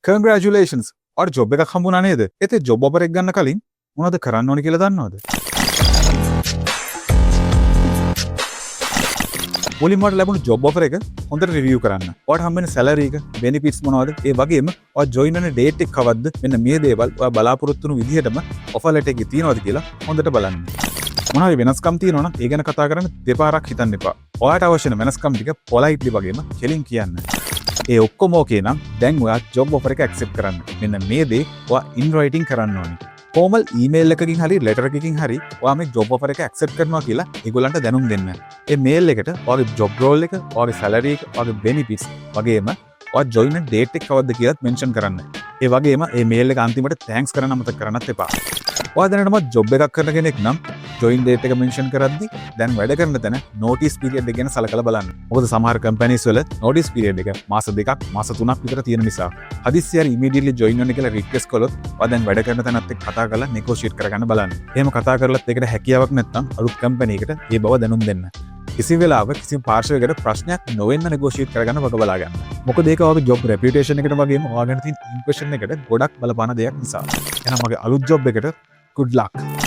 Congratulations. ඔයාට job එකක් හම්බුණා නේද? ඒතේ ජොබ් ඔෆර් එක ගන්න කලින් මොනවද කරන්න ඕනේ කියලා දන්නවද? මුලින්ම ඔයාලට ලැබුණු ජොබ් ඔෆර් එක හොඳට රිවිව් කරන්න. ඔයාලට හම්බෙන සැලරි එක, බෙනිෆිට්ස් මොනවද? ඒ වගේම ඔයා ජොයින් වෙන ඩේට් එක කවද්ද? මෙන්න මේ දේවල් ඔයා බලාපොරොත්තු වුණු විදිහටම ඔෆර් ලෙටර් එකේ තියෙනවද කියලා හොඳට බලන්න. මොනවාරි වෙනස්කම් තියෙනවා නම් ඒ ගැන කතා කරන්න දෙපාරක් හිතන්න එපා. ඔයාට අවශ්‍ය වෙන වෙනස්කම් ටික පොලයිට්ලි වගේම කෙලින් කියන්න. ඒ ඔක්කොම ඕකේ නම් දැන් ඔයා ජොබ් ඔෆර් එක ඇක්සෙප්ට් කරන්න. මෙන්න මේ දේ ඔයා ඉන් රයිටින් කරන්න ඕනේ. ෆෝමල් ඊමේල් එකකින් හරි ලෙටර් එකකින් හරි ඔයා මේ ජොබ් ඔෆර් එක ඇක්සෙප්ට් කරනවා කියලා ඒගොල්ලන්ට දැනුම් දෙන්න. ඒ මේල් එකට ඔයාගේ ජොබ් රෝල් එක, ඔයාගේ සැලරි එක, ඔයාගේ බෙනිෆිට්ස් වගේම ඔයා ජොයින් වෙන ඩේට් එක කවද්ද කියලාත් මෙන්ෂන් කරන්න. ඒ වගේම මේ මේල් එක අන්තිමට තෑන්ක්ස් කරන්න අමතක කරන්නත් එපා. ඔයා දැනටමත් ජොබ් එකක් කරන කෙනෙක් නම් ජොයින් ඩේට් එක මෙන්ෂන් කරද්දි දැන් වැඩ කරන තැන නෝටිස් පීරියඩ් එක ගැන සලකලා බලන්න. මොකද සමහර කම්පැනිස් වල නෝටිස් පීරියඩ් එක මාස 2ක් මාස 3ක් විතර තියෙන නිසා හදිස්සියට ඉමීඩියට්ලි ජොයින් වෙන්න කියලා රික්වෙස්ට් කළොත් ඔයා දැන් වැඩ කරන තැනත් එක්ක කතා කරලා නෙගෝෂিয়েට් කරගන්න බලන්න. එහෙම කතා කරලත් ඒකට හැකියාවක් නැත්නම් අලුත් කම්පැනි එකට ඒ බව දැනුම් දෙන්න. කිසි වෙලාවක කිසි පාර්ශවයකට ප්‍රශ්නයක් නොවෙන්න නෙගෝෂিয়েට් කරගන්න වග බලා ගන්න. මොකද ඒක ඔයාගේ ජොබ් රෙපියුටේෂන් එකට වගේම ඔයා ගැන තියෙන ඉම්ප්‍රෙෂන් එකට ගොඩක් බලපාන දෙයක් නිසා. එහෙනම් මගේ අලුත් ජොබ් එකට good luck.